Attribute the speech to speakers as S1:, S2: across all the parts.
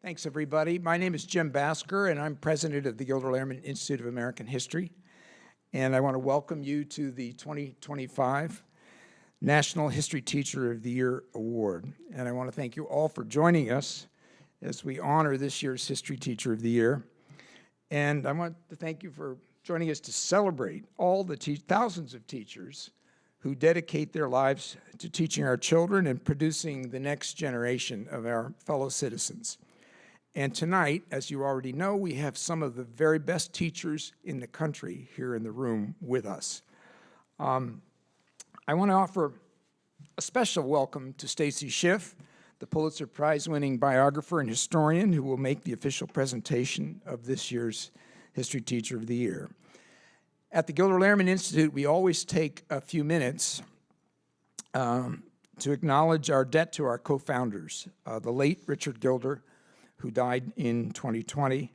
S1: Thanks, everybody. My name is Jim Basker, and I'm president of the Gilder Lehrman Institute of American History. And I want to welcome you to the 2025 National History Teacher of the Year Award. And I want to thank you all for joining us as we honor this year's History Teacher of the Year. And I want to thank you for joining us to celebrate all the thousands of teachers who dedicate their lives to teaching our children and producing the next generation of our fellow citizens. And tonight, as you already know, we have some of the very best teachers in the country here in the room with us. I want to offer a special welcome to Stacy Schiff, the Pulitzer Prize-winning biographer and historian who will make the official presentation of this year's History Teacher of the Year. At the Gilder Lehrman Institute, we always take a few minutes to acknowledge our debt to our co-founders, the late Richard Gilder, who died in 2020,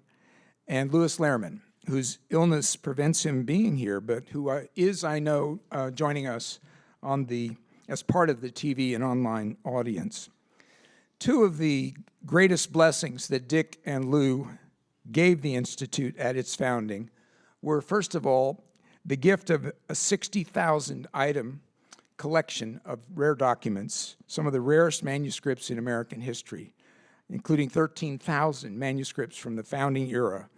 S1: and Louis Lehrman, whose illness prevents him being here, but who is, I know, joining us as part of the TV and online audience. Two of the greatest blessings that Dick and Lou gave the Institute at its founding were, first of all, the gift of a 60,000-item collection of rare documents, some of the rarest manuscripts in American history, including 13,000 manuscripts from the founding era,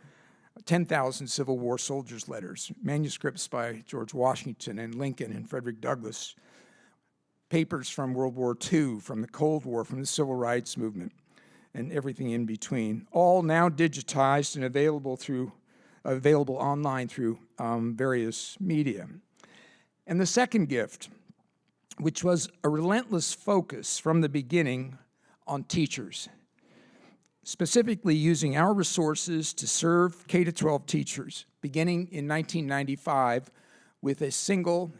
S1: 10,000 Civil War soldiers' letters, manuscripts by George Washington and Lincoln and Frederick Douglass, papers from World War II, from the Cold War, from the Civil Rights Movement, and everything in between, all now digitized and available online through various media. And the second gift, which was a relentless focus from the beginning on teachers, specifically using our resources to serve K-12 teachers, beginning in 1995 with a single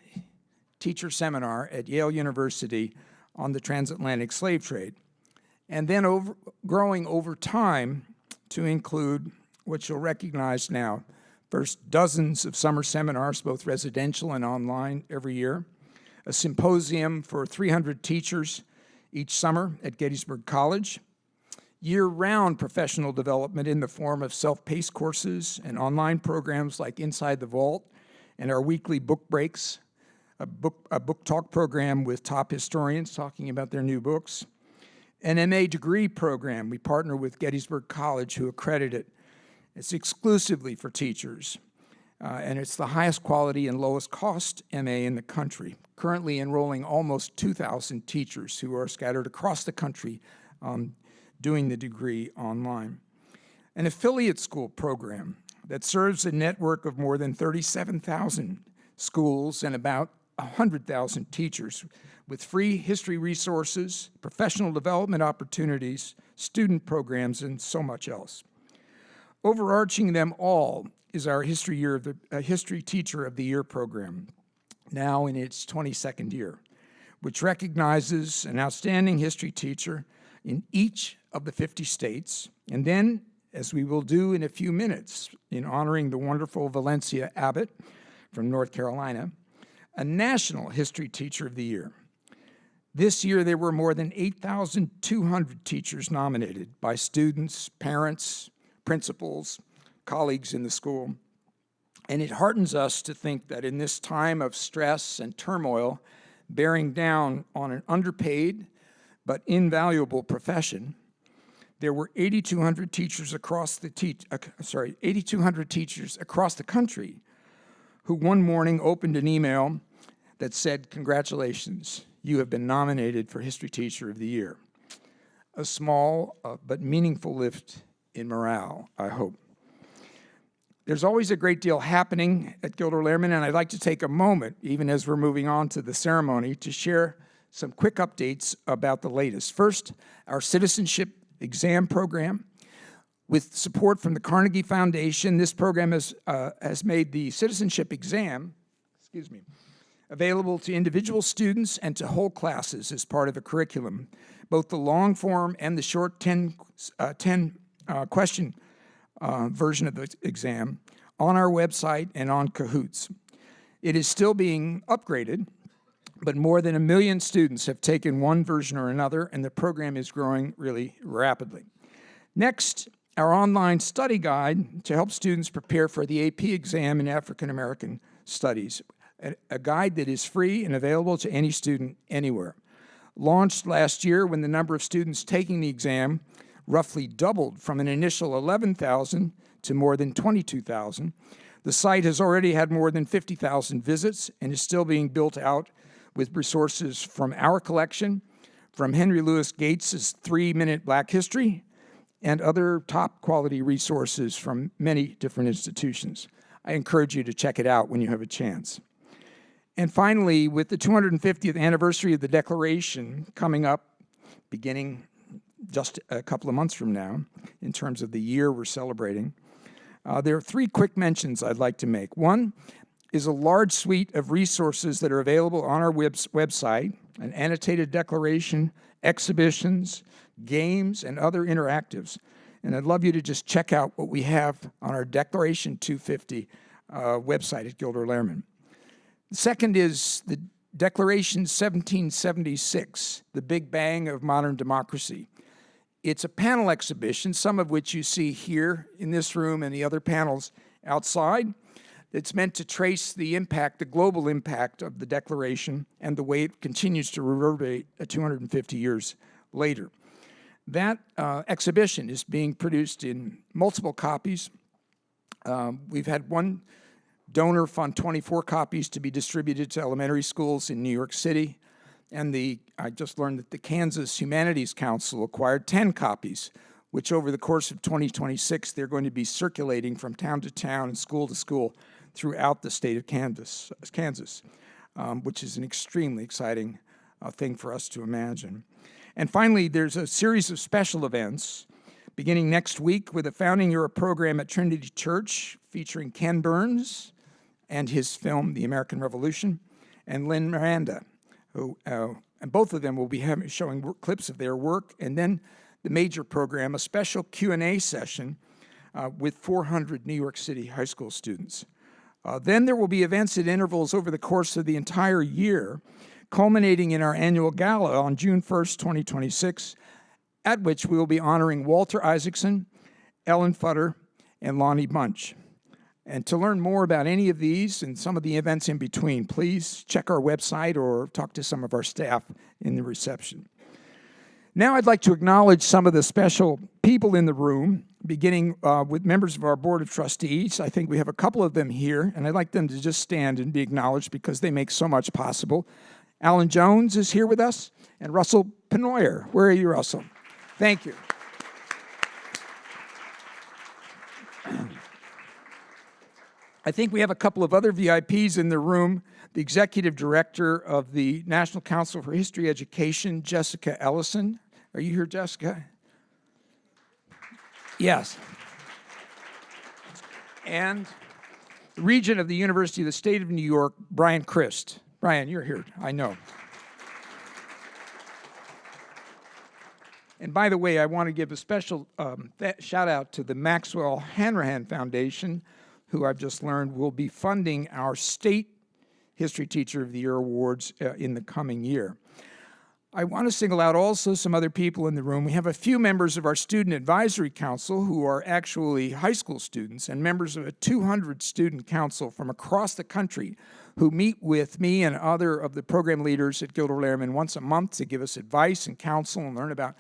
S1: teacher seminar at Yale University on the transatlantic slave trade, and then growing over time to include what you'll recognize now, first dozens of summer seminars, both residential and online every year, a symposium for 300 teachers each summer at Gettysburg College, year-round professional development in the form of self-paced courses and online programs like Inside the Vault and our weekly book breaks, a book talk program with top historians talking about their new books, an MA degree program. We partner with Gettysburg College, who accredit it. It's exclusively for teachers, and it's the highest quality and lowest cost MA in the country, currently enrolling almost 2,000 teachers who are scattered across the country doing the degree online. An affiliate school program that serves a network of more than 37,000 schools and about 100,000 teachers with free history resources, professional development opportunities, student programs, and so much else. Overarching them all is our History Teacher of the Year program, now in its 22nd year, which recognizes an outstanding history teacher in each of the 50 states, and then, as we will do in a few minutes in honoring the wonderful Valencia Abbott from North Carolina, a National History Teacher of the Year. This year, there were more than 8,200 teachers nominated by students, parents, principals, colleagues in the school. And it heartens us to think that in this time of stress and turmoil, bearing down on an underpaid but invaluable profession, there were 8,200 teachers across the country who one morning opened an email that said, "Congratulations, you have been nominated for History Teacher of the Year." A small but meaningful lift in morale, I hope. There's always a great deal happening at Gilder Lehrman, and I'd like to take a moment, even as we're moving on to the ceremony, to share some quick updates about the latest. First, our citizenship exam program. With support from the Carnegie Foundation, this program has made the citizenship exam, available to individual students and to whole classes as part of a curriculum, both the long form and the short 10-question version of the exam on our website and on Kahoots. It is still being upgraded, but more than 1 million students have taken one version or another, and the program is growing really rapidly. Next, our online study guide to help students prepare for the AP exam in African American Studies, a guide that is free and available to any student anywhere. Launched last year when the number of students taking the exam roughly doubled from an initial 11,000 to more than 22,000. The site has already had more than 50,000 visits and is still being built out with resources from our collection, from Henry Louis Gates's 3-Minute Black History, and other top quality resources from many different institutions. I encourage you to check it out when you have a chance. And finally, with the 250th anniversary of the Declaration coming up, beginning just a couple of months from now, in terms of the year we're celebrating, there are 3 quick mentions I'd like to make. One is a large suite of resources that are available on our website, an annotated declaration, exhibitions, games, and other interactives. And I'd love you to just check out what we have on our Declaration 250 website at Gilder Lehrman. The second is the Declaration 1776, the Big Bang of Modern Democracy. It's a panel exhibition, some of which you see here in this room and the other panels outside. It's meant to trace the impact, the global impact of the Declaration and the way it continues to reverberate 250 years later. That exhibition is being produced in multiple copies. We've had one donor fund 24 copies to be distributed to elementary schools in New York City. And I just learned that the Kansas Humanities Council acquired 10 copies, which over the course of 2026, they're going to be circulating from town to town and school to school throughout the state of Kansas, which is an extremely exciting thing for us to imagine. And finally, there's a series of special events beginning next week with a Founding Era program at Trinity Church featuring Ken Burns and his film, The American Revolution, and Lynn Miranda, who, and both of them will be showing clips of their work, and then the major program, a special Q&A session with 400 New York City high school students. Then there will be events at intervals over the course of the entire year, culminating in our annual gala on June 1st, 2026, at which we will be honoring Walter Isaacson, Ellen Futter, and Lonnie Bunch. And to learn more about any of these and some of the events in between, please check our website or talk to some of our staff in the reception. Now I'd like to acknowledge some of the special people in the room, beginning with members of our Board of Trustees. I think we have a couple of them here, and I'd like them to just stand and be acknowledged because they make so much possible. Alan Jones is here with us, and Russell Penoyer. Where are you, Russell? Thank you. I think we have a couple of other VIPs in the room. The Executive Director of the National Council for History Education, Jessica Ellison. Are you here, Jessica? Yes. And the Regent of the University of the State of New York, Brian Christ. Brian, you're here, I know. And by the way, I want to give a special shout out to the Maxwell Hanrahan Foundation, who I've just learned will be funding our State History Teacher of the Year awards in the coming year. I want to single out also some other people in the room. We have a few members of our Student Advisory Council who are actually high school students and members of a 200-student council from across the country who meet with me and other of the program leaders at Gilder Lehrman once a month to give us advice and counsel and learn about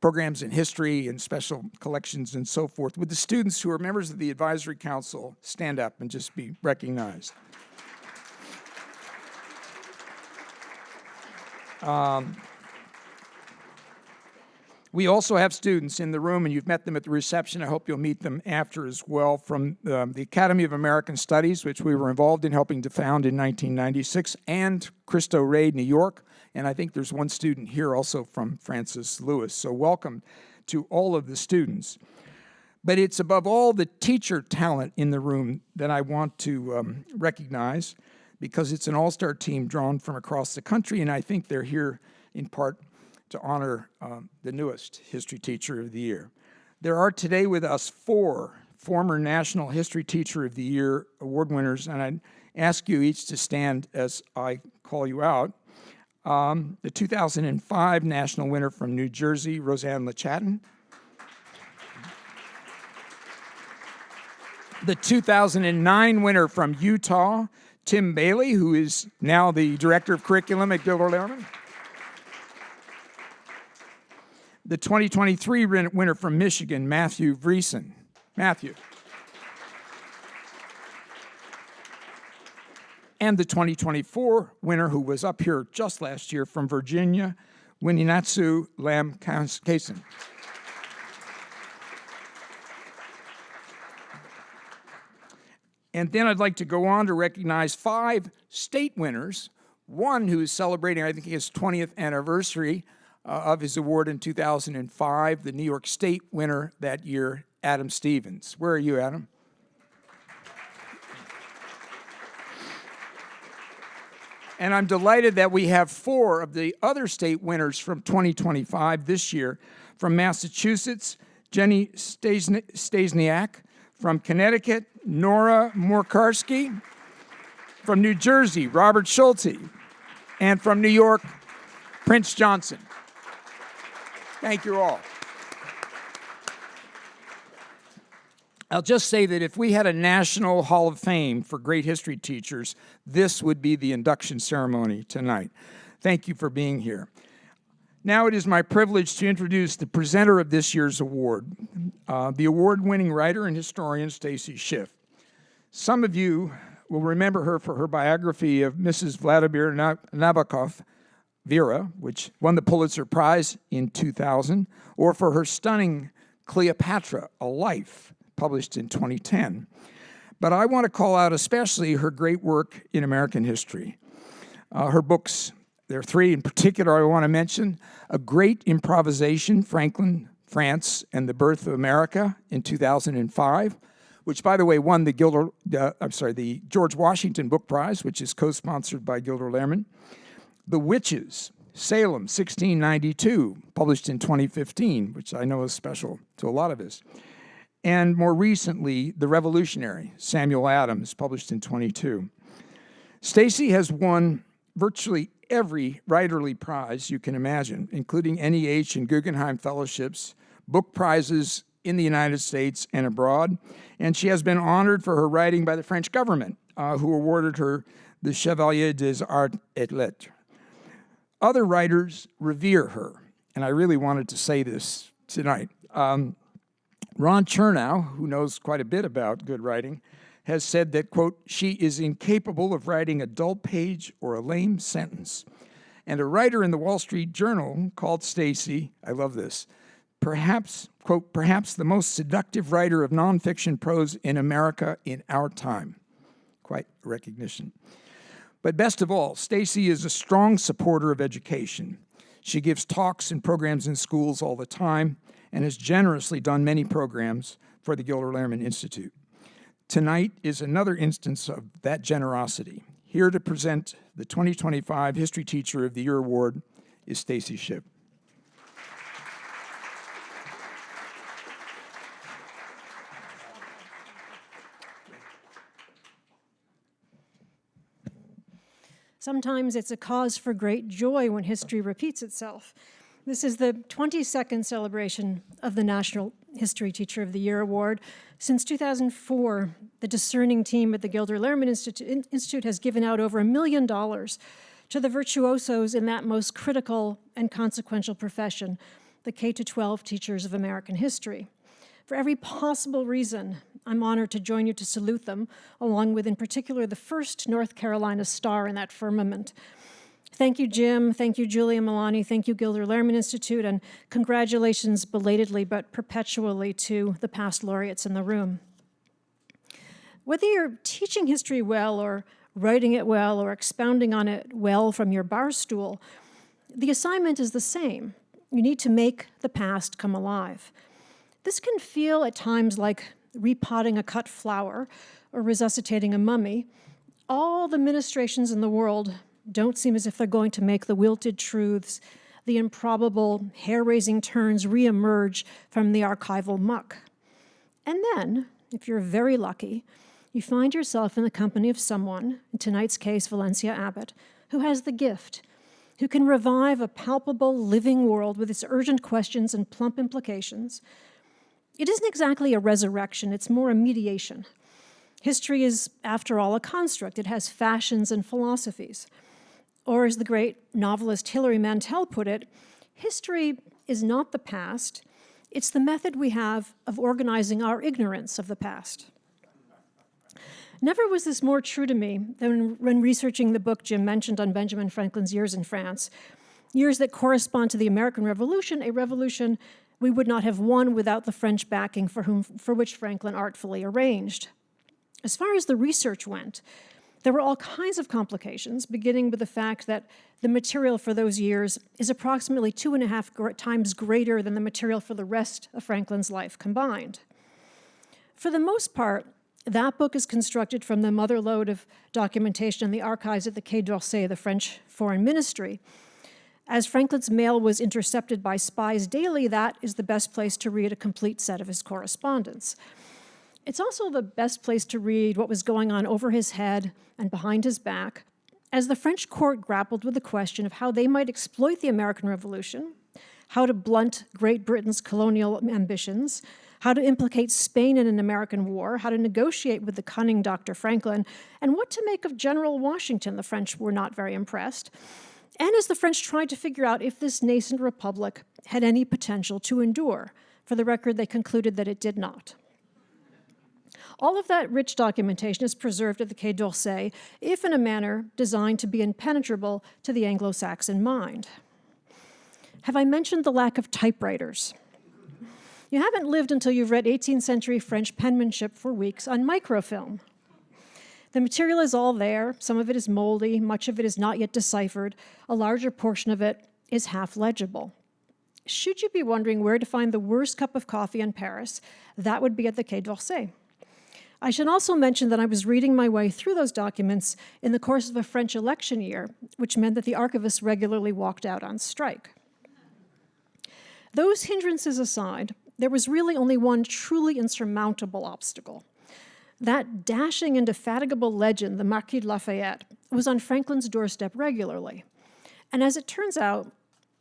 S1: programs in history and special collections and so forth. Would the students who are members of the Advisory Council stand up and just be recognized? We also have students in the room, and you've met them at the reception. I hope you'll meet them after as well, from the Academy of American Studies, which we were involved in helping to found in 1996, and Cristo Rey, New York. And I think there's one student here also from Francis Lewis. So welcome to all of the students. But it's above all the teacher talent in the room that I want to recognize, because it's an all-star team drawn from across the country, and I think they're here in part to honor the newest History Teacher of the Year. There are today with us 4 former National History Teacher of the Year award winners, and I'd ask you each to stand as I call you out. The 2005 national winner from New Jersey, Roseanne LeChatton. The 2009 winner from Utah, Tim Bailey, who is now the Director of Curriculum at Gilder Lehrman. The 2023 winner from Michigan, Matthew Vriesen. Matthew. And the 2024 winner, who was up here just last year from Virginia, Winninatsu Lam Kasen. And then I'd like to go on to recognize 5 state winners, one who is celebrating, I think, his 20th anniversary of his award in 2005, the New York State winner that year, Adam Stevens. Where are you, Adam? And I'm delighted that we have 4 of the other state winners from 2025 this year. From Massachusetts, Jenny Stasniak. From Connecticut, Nora Morkarski. From New Jersey, Robert Schulte. And from New York, Prince Johnson. Thank you all. I'll just say that if we had a National Hall of Fame for great history teachers, this would be the induction ceremony tonight. Thank you for being here. Now it is my privilege to introduce the presenter of this year's award, the award-winning writer and historian, Stacy Schiff. Some of you will remember her for her biography of Mrs. Vladimir Nabokov, Vera, which won the Pulitzer Prize in 2000, or for her stunning Cleopatra, A Life, published in 2010. But I want to call out especially her great work in American history. Her books, there are 3 in particular I want to mention: A Great Improvisation, Franklin, France, and the Birth of America in 2005, which, by the way, won the George Washington Book Prize, which is co-sponsored by Gilder Lehrman. The Witches, Salem, 1692, published in 2015, which I know is special to a lot of us. And more recently, The Revolutionary, Samuel Adams, published in 22. Stacy has won virtually every writerly prize you can imagine, including NEH and Guggenheim fellowships, book prizes in the United States and abroad, and she has been honored for her writing by the French government, who awarded her the Chevalier des Arts et Lettres. Other writers revere her, and I really wanted to say this tonight. Ron Chernow, who knows quite a bit about good writing, has said that, quote, she is incapable of writing a dull page or a lame sentence. And a writer in the Wall Street Journal called Stacy, I love this, perhaps, quote, perhaps the most seductive writer of nonfiction prose in America in our time. Quite a recognition. But best of all, Stacy is a strong supporter of education. She gives talks and programs in schools all the time and has generously done many programs for the Gilder Lehrman Institute. Tonight is another instance of that generosity. Here to present the 2025 History Teacher of the Year Award is Stacy Schiff.
S2: Sometimes it's a cause for great joy when history repeats itself. This is the 22nd celebration of the National History Teacher of the Year Award. Since 2004, the discerning team at the Gilder Lehrman Institute has given out over $1 million to the virtuosos in that most critical and consequential profession, the K-12 teachers of American history. For every possible reason, I'm honored to join you to salute them, along with, in particular, the first North Carolina star in that firmament. Thank you, Jim. Thank you, Julia Milani. Thank you, Gilder Lehrman Institute, and congratulations belatedly but perpetually to the past laureates in the room. Whether you're teaching history well or writing it well or expounding on it well from your bar stool, the assignment is the same. You need to make the past come alive. This can feel at times like repotting a cut flower or resuscitating a mummy. All the ministrations in the world don't seem as if they're going to make the wilted truths, the improbable, hair-raising turns reemerge from the archival muck. And then, if you're very lucky, you find yourself in the company of someone, in tonight's case, Valencia Abbott, who has the gift, who can revive a palpable, living world with its urgent questions and plump implications. It isn't exactly a resurrection, it's more a mediation. History is, after all, a construct. It has fashions and philosophies. Or as the great novelist Hilary Mantel put it, history is not the past, it's the method we have of organizing our ignorance of the past. Never was this more true to me than when researching the book Jim mentioned on Benjamin Franklin's years in France, years that correspond to the American Revolution, a revolution we would not have won without the French backing for which Franklin artfully arranged. As far as the research went, there were all kinds of complications, beginning with the fact that the material for those years is approximately 2.5 times greater than the material for the rest of Franklin's life combined. For the most part, that book is constructed from the motherlode of documentation in the archives at the Quai d'Orsay, the French Foreign Ministry. As Franklin's mail was intercepted by spies daily, that is the best place to read a complete set of his correspondence. It's also the best place to read what was going on over his head and behind his back as the French court grappled with the question of how they might exploit the American Revolution, how to blunt Great Britain's colonial ambitions, how to implicate Spain in an American war, how to negotiate with the cunning Dr. Franklin, and what to make of General Washington. The French were not very impressed. And as the French tried to figure out if this nascent republic had any potential to endure, for the record, they concluded that it did not. All of that rich documentation is preserved at the Quai d'Orsay, if in a manner designed to be impenetrable to the Anglo-Saxon mind. Have I mentioned the lack of typewriters? You haven't lived until you've read 18th century French penmanship for weeks on microfilm. The material is all there. Some of it is moldy. Much of it is not yet deciphered. A larger portion of it is half legible. Should you be wondering where to find the worst cup of coffee in Paris, that would be at the Quai d'Orsay. I should also mention that I was reading my way through those documents in the course of a French election year, which meant that the archivists regularly walked out on strike. Those hindrances aside, there was really only one truly insurmountable obstacle. That dashing, indefatigable legend, the Marquis de Lafayette, was on Franklin's doorstep regularly. And as it turns out,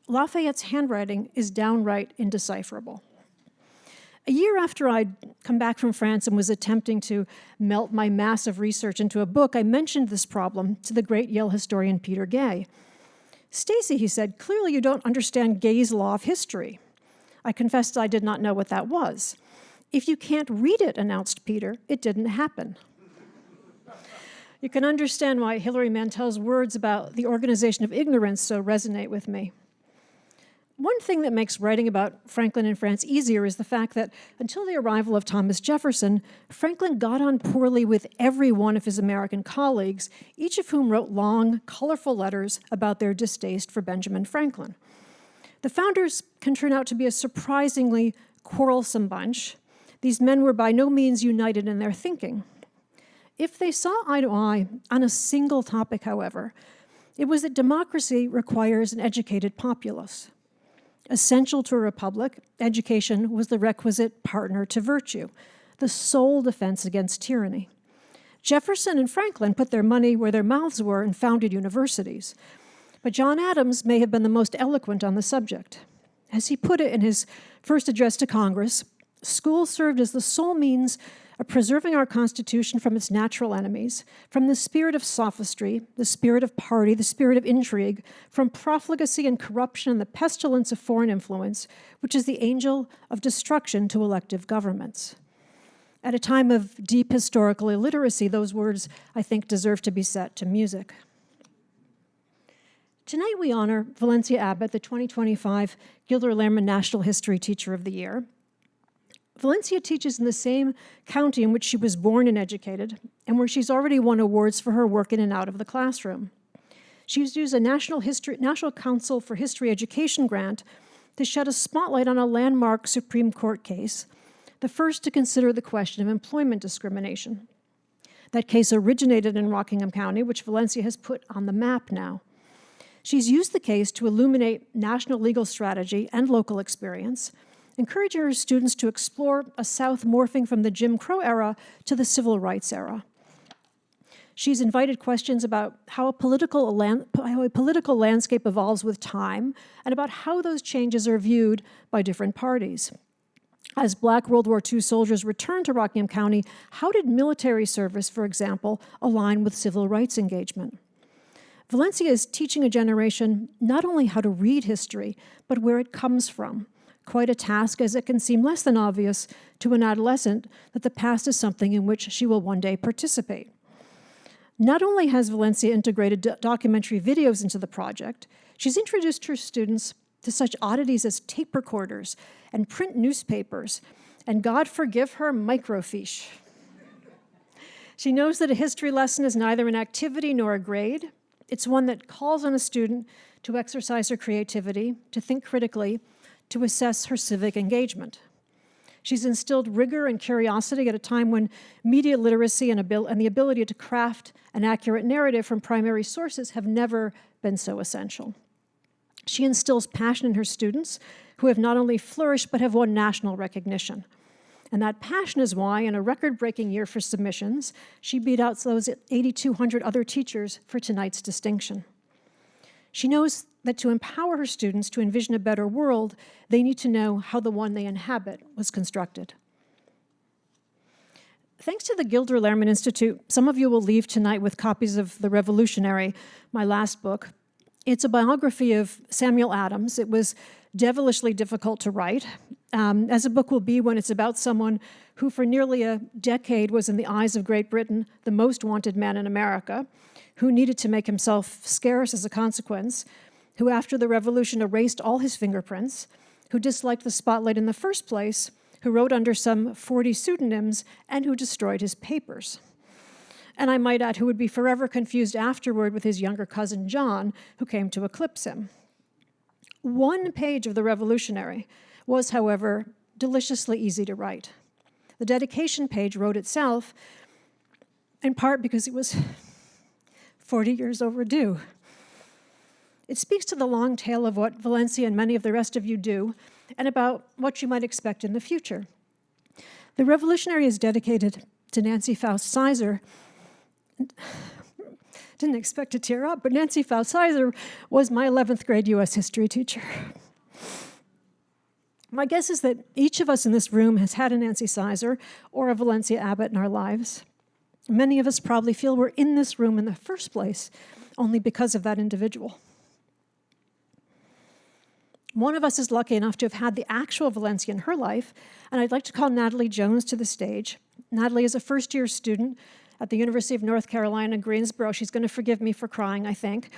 S2: Lafayette's handwriting is downright indecipherable. A year after I'd come back from France and was attempting to melt my massive research into a book, I mentioned this problem to the great Yale historian Peter Gay. "Stacy," he said, "clearly you don't understand Gay's law of history." I confessed I did not know what that was. "If you can't read it," announced Peter, "it didn't happen." You can understand why Hilary Mantel's words about the organization of ignorance so resonate with me. One thing that makes writing about Franklin in France easier is the fact that until the arrival of Thomas Jefferson, Franklin got on poorly with every one of his American colleagues, each of whom wrote long, colorful letters about their distaste for Benjamin Franklin. The founders can turn out to be a surprisingly quarrelsome bunch. These men were by no means united in their thinking. If they saw eye to eye on a single topic, however, it was that democracy requires an educated populace. Essential to a republic, education was the requisite partner to virtue, the sole defense against tyranny. Jefferson and Franklin put their money where their mouths were and founded universities. But John Adams may have been the most eloquent on the subject. As he put it in his first address to Congress, schools served as the sole means of preserving our Constitution from its natural enemies, from the spirit of sophistry, the spirit of party, the spirit of intrigue, from profligacy and corruption and the pestilence of foreign influence, which is the angel of destruction to elective governments. At a time of deep historical illiteracy, those words, I think, deserve to be set to music. Tonight we honor Valencia Abbott, the 2025 Gilder Lehrman National History Teacher of the Year. Valencia teaches in the same county in which she was born and educated, and where she's already won awards for her work in and out of the classroom. She's used a National Council for History Education grant to shed a spotlight on a landmark Supreme Court case, the first to consider the question of employment discrimination. That case originated in Rockingham County, which Valencia has put on the map now. She's used the case to illuminate national legal strategy and local experience, encouraging her students to explore a South morphing from the Jim Crow era to the Civil Rights era. She's invited questions about how a political landscape evolves with time and about how those changes are viewed by different parties. As Black World War II soldiers returned to Rockingham County, how did military service, for example, align with civil rights engagement? Valencia is teaching a generation not only how to read history, but where it comes from. Quite a task, as it can seem less than obvious to an adolescent that the past is something in which she will one day participate. Not only has Valencia integrated documentary videos into the project, she's introduced her students to such oddities as tape recorders and print newspapers, and God forgive her, microfiche. She knows that a history lesson is neither an activity nor a grade. It's one that calls on a student to exercise her creativity, to think critically, to assess her civic engagement. She's instilled rigor and curiosity at a time when media literacy and the ability to craft an accurate narrative from primary sources have never been so essential. She instills passion in her students, who have not only flourished but have won national recognition. And that passion is why, in a record-breaking year for submissions, she beat out those 8,200 other teachers for tonight's distinction. She knows that to empower her students to envision a better world, they need to know how the one they inhabit was constructed. Thanks to the Gilder Lehrman Institute, some of you will leave tonight with copies of The Revolutionary, my last book. It's a biography of Samuel Adams. It was devilishly difficult to write, as a book will be when it's about someone who for nearly a decade was in the eyes of Great Britain the most wanted man in America, who needed to make himself scarce as a consequence, who after the Revolution erased all his fingerprints, who disliked the spotlight in the first place, who wrote under some 40 pseudonyms, and who destroyed his papers. And I might add, who would be forever confused afterward with his younger cousin John, who came to eclipse him. One page of The Revolutionary was, however, deliciously easy to write. The dedication page wrote itself, in part because it was 40 years overdue. It speaks to the long tale of what Valencia and many of the rest of you do, and about what you might expect in the future. The Revolutionary is dedicated to Nancy Faust Sizer. Didn't expect to tear up, but Nancy Faust Sizer was my 11th grade US history teacher. My guess is that each of us in this room has had a Nancy Sizer or a Valencia Abbott in our lives. Many of us probably feel we're in this room in the first place only because of that individual. One of us is lucky enough to have had the actual Valencia in her life, and I'd like to call Natalie Jones to the stage. Natalie is a first-year student at the University of North Carolina, Greensboro. She's going to forgive me for crying, I think,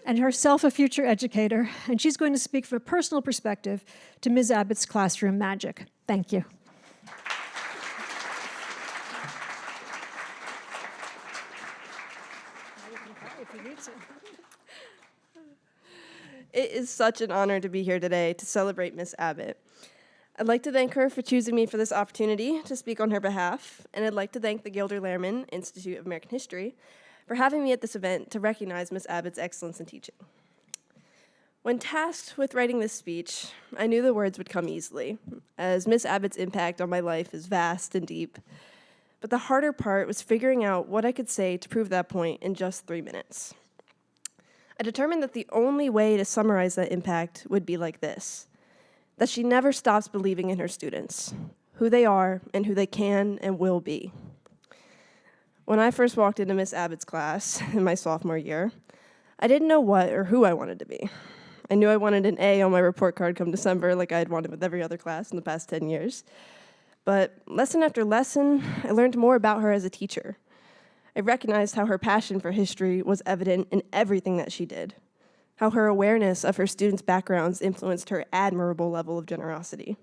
S2: and herself a future educator, and she's going to speak from a personal perspective to Ms. Abbott's classroom magic. Thank you.
S3: It is such an honor to be here today to celebrate Miss Abbott. I'd like to thank her for choosing me for this opportunity to speak on her behalf, and I'd like to thank the Gilder Lehrman Institute of American History for having me at this event to recognize Miss Abbott's excellence in teaching. When tasked with writing this speech, I knew the words would come easily, as Miss Abbott's impact on my life is vast and deep. But the harder part was figuring out what I could say to prove that point in just 3 minutes. I determined that the only way to summarize that impact would be like this: that she never stops believing in her students, who they are and who they can and will be. When I first walked into Miss Abbott's class in my sophomore year, I didn't know what or who I wanted to be. I knew I wanted an A on my report card come December, like I had wanted with every other class in the past 10 years. But lesson after lesson, I learned more about her as a teacher. I recognized how her passion for history was evident in everything that she did, how her awareness of her students' backgrounds influenced her admirable level of generosity.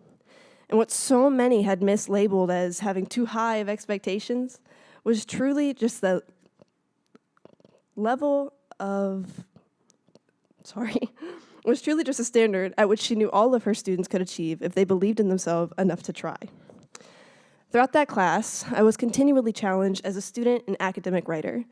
S3: And what so many had mislabeled as having too high of expectations was truly just the level of, was truly just a standard at which she knew all of her students could achieve if they believed in themselves enough to try. Throughout that class, I was continually challenged as a student and academic writer,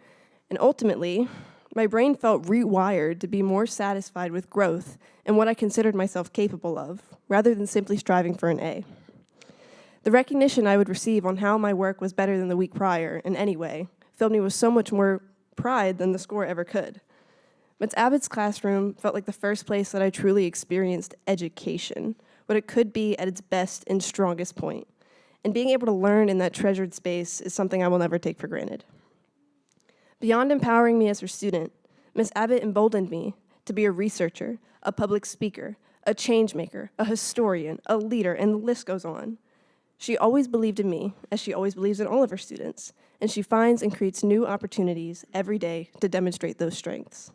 S3: and ultimately, my brain felt rewired to be more satisfied with growth and what I considered myself capable of, rather than simply striving for an A. The recognition I would receive on how my work was better than the week prior, in any way, filled me with so much more pride than the score ever could. Miss Abbott's classroom felt like the first place that I truly experienced education, what it could be at its best and strongest point. And being able to learn in that treasured space is something I will never take for granted. Beyond empowering me as her student, Ms. Abbott emboldened me to be a researcher, a public speaker, a change maker, a historian, a leader, and the list goes on. She always believed in me, as she always believes in all of her students, and she finds and creates new opportunities every day to demonstrate those strengths.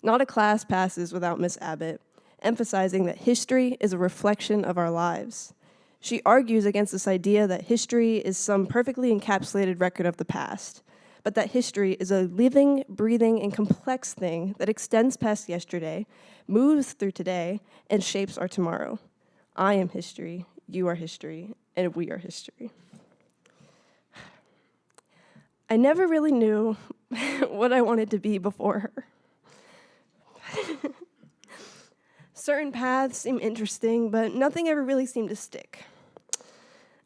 S3: Not a class passes without Ms. Abbott, emphasizing that history is a reflection of our lives. She argues against this idea that history is some perfectly encapsulated record of the past, but that history is a living, breathing, and complex thing that extends past yesterday, moves through today, and shapes our tomorrow. I am history, you are history, and we are history. I never really knew what I wanted to be before her. Certain paths seem interesting, but nothing ever really seemed to stick.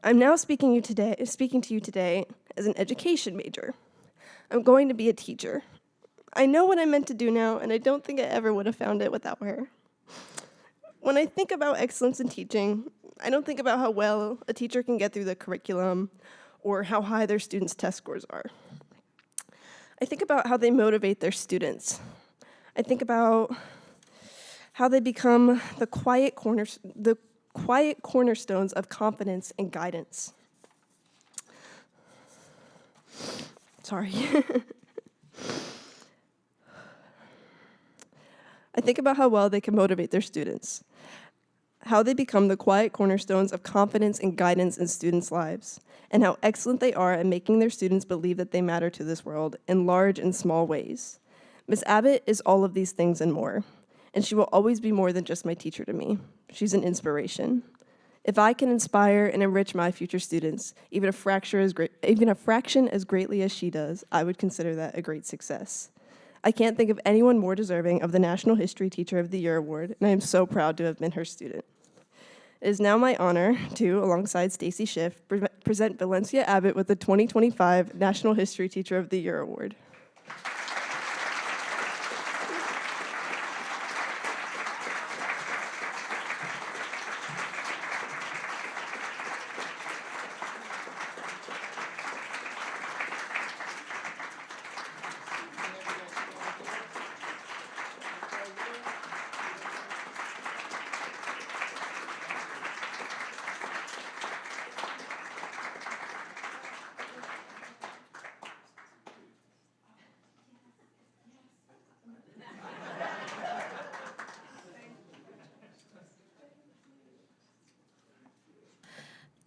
S3: I'm now speaking to you today as an education major. I'm going to be a teacher. I know what I'm meant to do now, and I don't think I ever would have found it without her. When I think about excellence in teaching, I don't think about how well a teacher can get through the curriculum or how high their students' test scores are. I think about how they motivate their students. I think about how they become the quiet cornerstones of confidence and guidance. Sorry. I think about how well they can motivate their students, how they become the quiet cornerstones of confidence and guidance in students' lives, and how excellent they are at making their students believe that they matter to this world in large and small ways. Ms. Abbott is all of these things and more, and she will always be more than just my teacher to me. She's an inspiration. If I can inspire and enrich my future students, even a fraction as greatly as she does, I would consider that a great success. I can't think of anyone more deserving of the National History Teacher of the Year award, and I am so proud to have been her student. It is now my honor to, alongside Stacy Schiff, present Valencia Abbott with the 2025 National History Teacher of the Year award.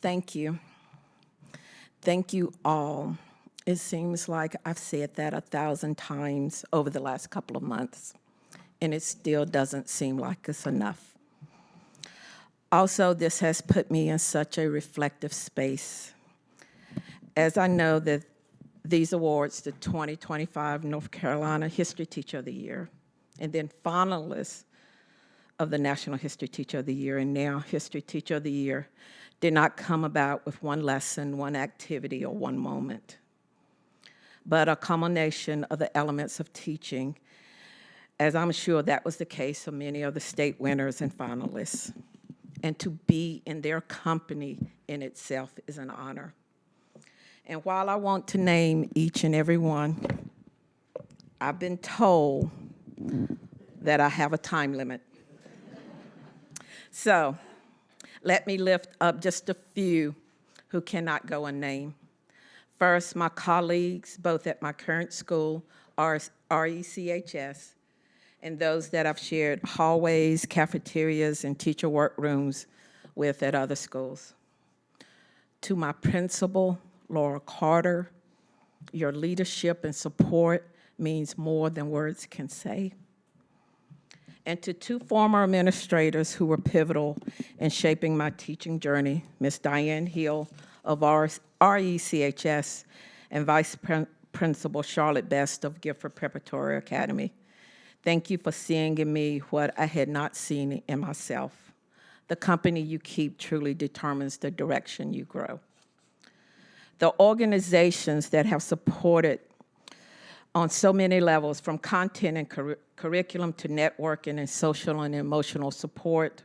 S4: Thank you. Thank you all. It seems like I've said that 1,000 times over the last couple of months, and it still doesn't seem like it's enough. Also, this has put me in such a reflective space. As I know that these awards, the 2025 North Carolina History Teacher of the Year, and then finalists of the National History Teacher of the Year, and now History Teacher of the Year, did not come about with one lesson, one activity, or one moment, but a culmination of the elements of teaching, as I'm sure that was the case for many of the state winners and finalists. And to be in their company in itself is an honor. And while I want to name each and every one, I've been told that I have a time limit. So, let me lift up just a few who cannot go unnamed. First, my colleagues, both at my current school, RECHS, and those that I've shared hallways, cafeterias, and teacher workrooms with at other schools. To my principal, Laura Carter, your leadership and support means more than words can say. And to two former administrators who were pivotal in shaping my teaching journey, Ms. Diane Hill of RECHS and Vice Principal Charlotte Best of Gifford Preparatory Academy. Thank you for seeing in me what I had not seen in myself. The company you keep truly determines the direction you grow. The organizations that have supported on so many levels, from content and curriculum to networking and social and emotional support,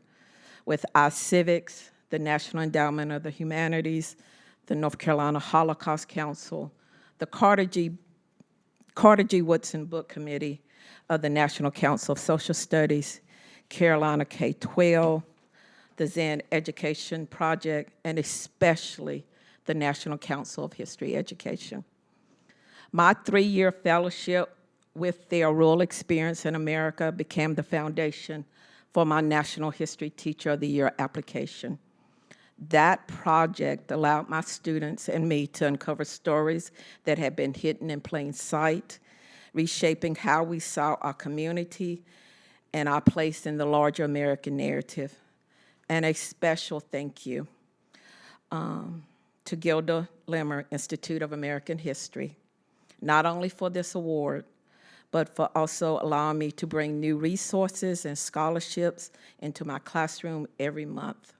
S4: with our civics, the National Endowment of the Humanities, the North Carolina Holocaust Council, the Carter G. Woodson Book Committee of the National Council of Social Studies, Carolina K-12, the Zen Education Project, and especially the National Council of History Education. My 3-year fellowship with their rural experience in America became the foundation for my National History Teacher of the Year application. That project allowed my students and me to uncover stories that had been hidden in plain sight, reshaping how we saw our community and our place in the larger American narrative. And a special thank you to Gilder Lehrman Institute of American History, not only for this award, but for also allowing me to bring new resources and scholarships into my classroom every month.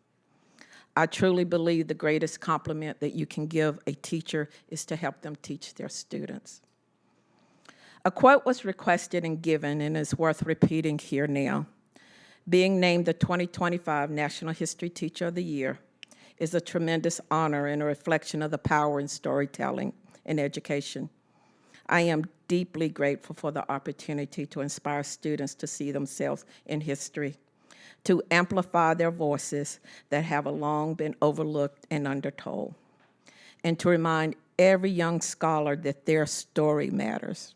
S4: I truly believe the greatest compliment that you can give a teacher is to help them teach their students. A quote was requested and given, and is worth repeating here now. Being named the 2025 National History Teacher of the Year is a tremendous honor and a reflection of the power in storytelling and education. I am deeply grateful for the opportunity to inspire students to see themselves in history, to amplify their voices that have long been overlooked and undertold, and to remind every young scholar that their story matters.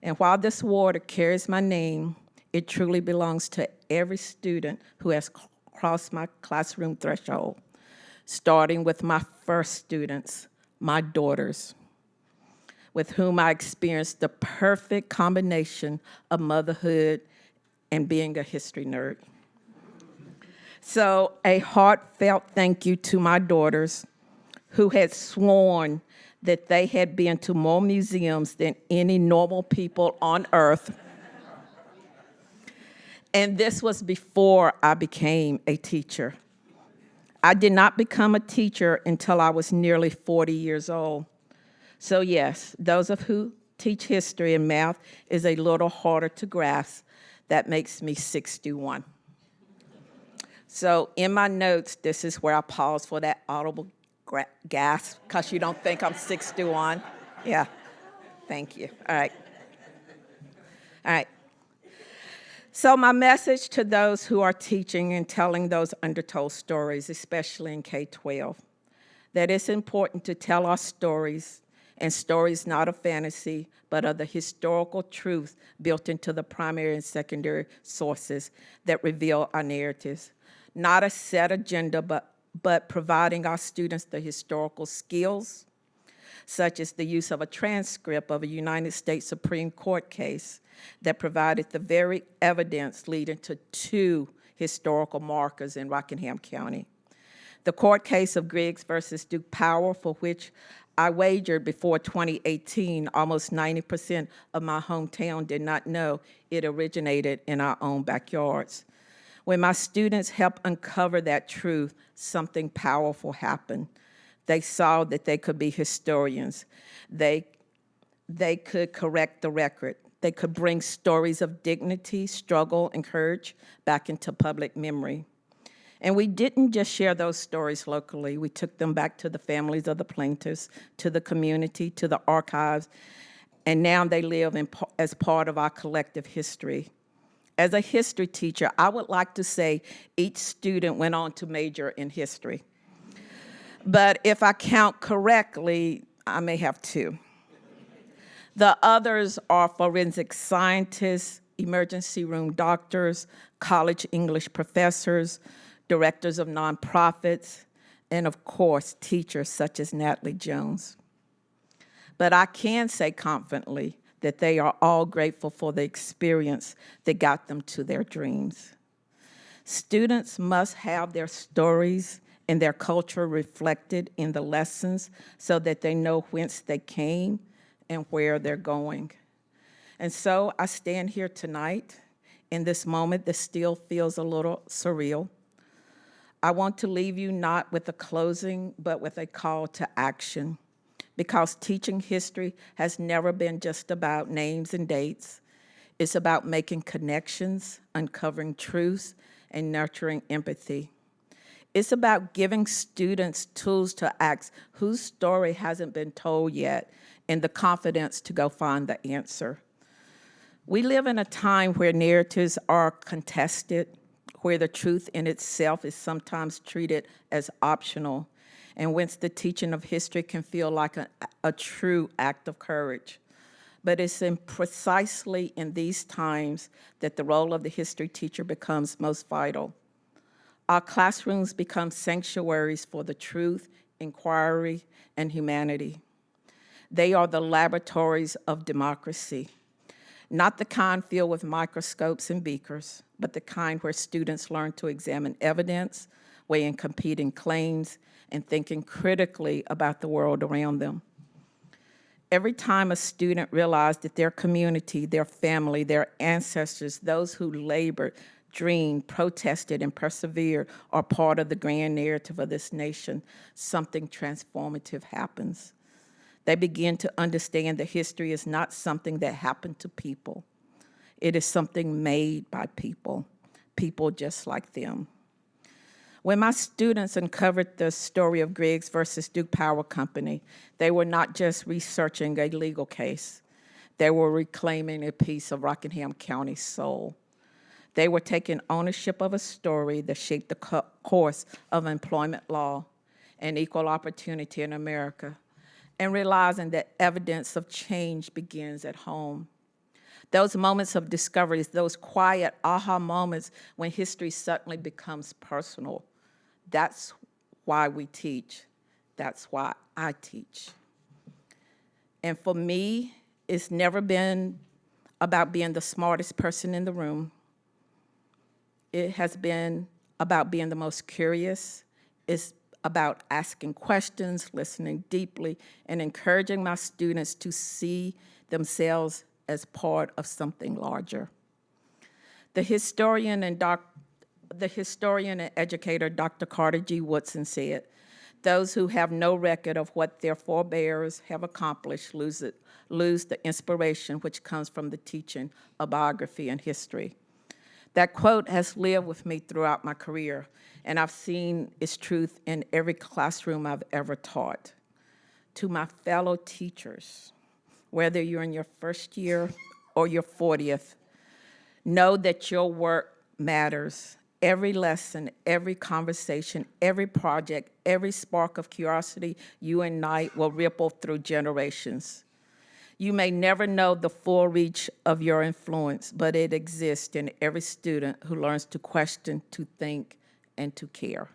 S4: And while this award carries my name, it truly belongs to every student who has crossed my classroom threshold, starting with my first students, my daughters, with whom I experienced the perfect combination of motherhood and being a history nerd. So a heartfelt thank you to my daughters who had sworn that they had been to more museums than any normal people on earth. And this was before I became a teacher. I did not become a teacher until I was nearly 40 years old. So yes, those of who teach history and math is a little harder to grasp. That makes me 61. So in my notes, this is where I pause for that audible gasp, because you don't think I'm 61. Yeah, thank you. All right. All right. So my message to those who are teaching and telling those undertold stories, especially in K-12, that it's important to tell our stories, and stories not of fantasy, but of the historical truth built into the primary and secondary sources that reveal our narratives. Not a set agenda, but providing our students the historical skills, such as the use of a transcript of a United States Supreme Court case that provided the very evidence leading to 2 historical markers in Rockingham County. The court case of Griggs versus Duke Power, for which I wagered before 2018, almost 90% of my hometown did not know it originated in our own backyards. When my students helped uncover that truth, something powerful happened. They saw that they could be historians. They could correct the record. They could bring stories of dignity, struggle, and courage back into public memory. And we didn't just share those stories locally. We took them back to the families of the plaintiffs, to the community, to the archives, and now they live as part of our collective history. As a history teacher, I would like to say each student went on to major in history. But if I count correctly, I may have 2. The others are forensic scientists, emergency room doctors, college English professors, directors of nonprofits, and of course, teachers such as Natalie Jones. But I can say confidently that they are all grateful for the experience that got them to their dreams. Students must have their stories and their culture reflected in the lessons so that they know whence they came and where they're going. And so I stand here tonight in this moment that still feels a little surreal. I want to leave you not with a closing, but with a call to action, because teaching history has never been just about names and dates. It's about making connections, uncovering truths, and nurturing empathy. It's about giving students tools to ask whose story hasn't been told yet and the confidence to go find the answer. We live in a time where narratives are contested, where the truth in itself is sometimes treated as optional, and whence the teaching of history can feel like a true act of courage. But it's precisely in these times that the role of the history teacher becomes most vital. Our classrooms become sanctuaries for the truth, inquiry, and humanity. They are the laboratories of democracy, not the kind filled with microscopes and beakers, but the kind where students learn to examine evidence, weighing competing claims, and thinking critically about the world around them. Every time a student realized that their community, their family, their ancestors, those who labored, dreamed, protested, and persevered are part of the grand narrative of this nation, something transformative happens. They begin to understand that history is not something that happened to people. It is something made by people, people just like them. When my students uncovered the story of Griggs versus Duke Power Company, they were not just researching a legal case. They were reclaiming a piece of Rockingham County's soul. They were taking ownership of a story that shaped the course of employment law and equal opportunity in America, and realizing that evidence of change begins at home. Those moments of discovery, those quiet aha moments when history suddenly becomes personal. That's why we teach. That's why I teach. And for me, it's never been about being the smartest person in the room. It has been about being the most curious. It's about asking questions, listening deeply, and encouraging my students to see themselves as part of something larger. The historian and educator Dr. Carter G. Woodson said, "Those who have no record of what their forebears have accomplished lose the inspiration which comes from the teaching of biography and history." That quote has lived with me throughout my career, and I've seen its truth in every classroom I've ever taught. To my fellow teachers, whether you're in your first year or your 40th, know that your work matters. Every lesson, every conversation, every project, every spark of curiosity you ignite will ripple through generations. You may never know the full reach of your influence, but it exists in every student who learns to question, to think, and to care.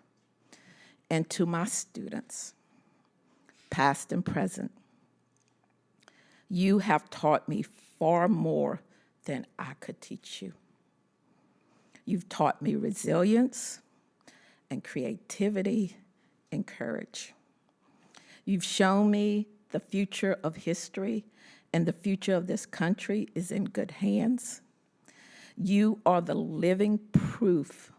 S4: And to my students, past and present, you have taught me far more than I could teach you. You've taught me resilience and creativity and courage. You've shown me the future of history and the future of this country is in good hands. You are the living proof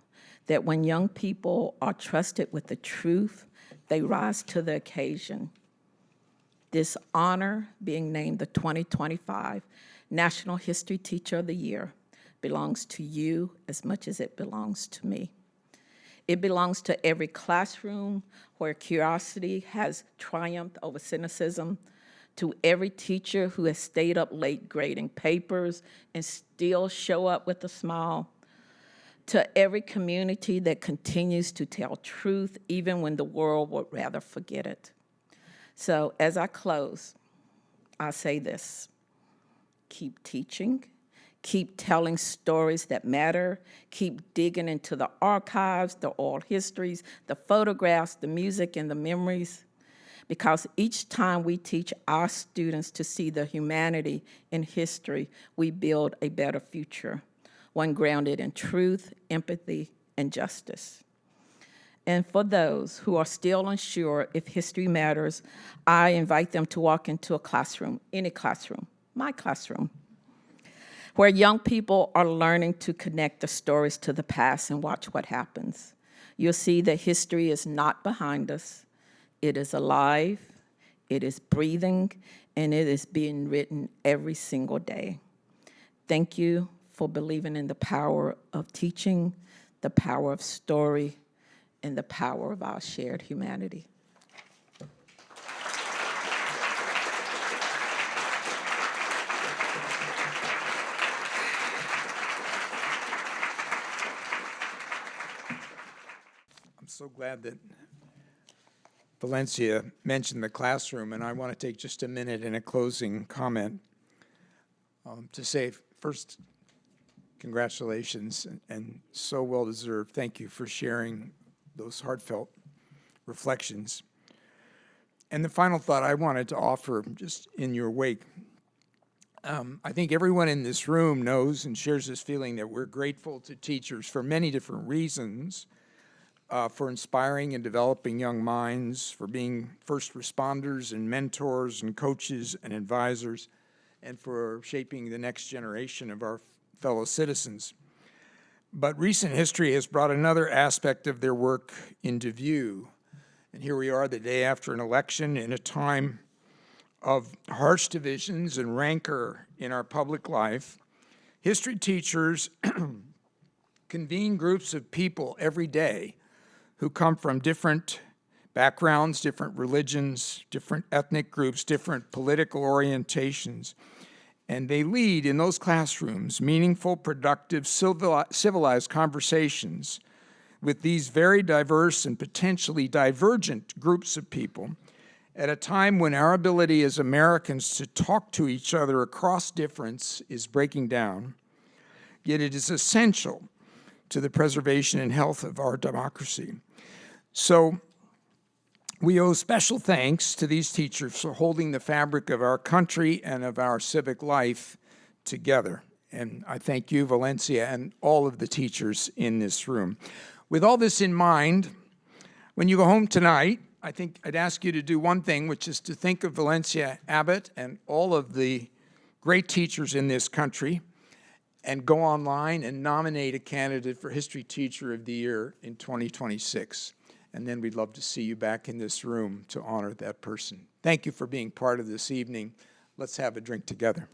S4: that when young people are trusted with the truth, they rise to the occasion. This honor, being named the 2025 National History Teacher of the Year, belongs to you as much as it belongs to me. It belongs to every classroom where curiosity has triumphed over cynicism, to every teacher who has stayed up late grading papers and still show up with a smile, to every community that continues to tell truth even when the world would rather forget it. So as I close, I say this: keep teaching, keep telling stories that matter, keep digging into the archives, the oral histories, the photographs, the music, and the memories, because each time we teach our students to see the humanity in history, we build a better future, one grounded in truth, empathy, and justice. And for those who are still unsure if history matters, I invite them to walk into a classroom, any classroom, my classroom, where young people are learning to connect the stories to the past and watch what happens. You'll see that history is not behind us. It is alive, it is breathing, and it is being written every single day. Thank you for believing in the power of teaching, the power of story, and the power of our shared humanity.
S1: I'm so glad that Valencia mentioned the classroom, and I want to take just a minute in a closing comment to say, first, congratulations, and so well-deserved. Thank you for sharing those heartfelt reflections. And the final thought I wanted to offer, just in your wake, I think everyone in this room knows and shares this feeling that we're grateful to teachers for many different reasons, for inspiring and developing young minds, for being first responders and mentors and coaches and advisors, and for shaping the next generation of our fellow citizens. But recent history has brought another aspect of their work into view. And here we are the day after an election in a time of harsh divisions and rancor in our public life. History teachers convene groups of people every day who come from different backgrounds, different religions, different ethnic groups, different political orientations. And they lead in those classrooms meaningful, productive, civilized conversations with these very diverse and potentially divergent groups of people at a time when our ability as Americans to talk to each other across difference is breaking down. Yet it is essential to the preservation and health of our democracy. So we owe special thanks to these teachers for holding the fabric of our country and of our civic life together. And I thank you, Valencia, and all of the teachers in this room. With all this in mind, when you go home tonight, I think I'd ask you to do one thing, which is to think of Valencia Abbott and all of the great teachers in this country, and go online and nominate a candidate for History Teacher of the Year in 2026. And then we'd love to see you back in this room to honor that person. Thank you for being part of this evening. Let's have a drink together.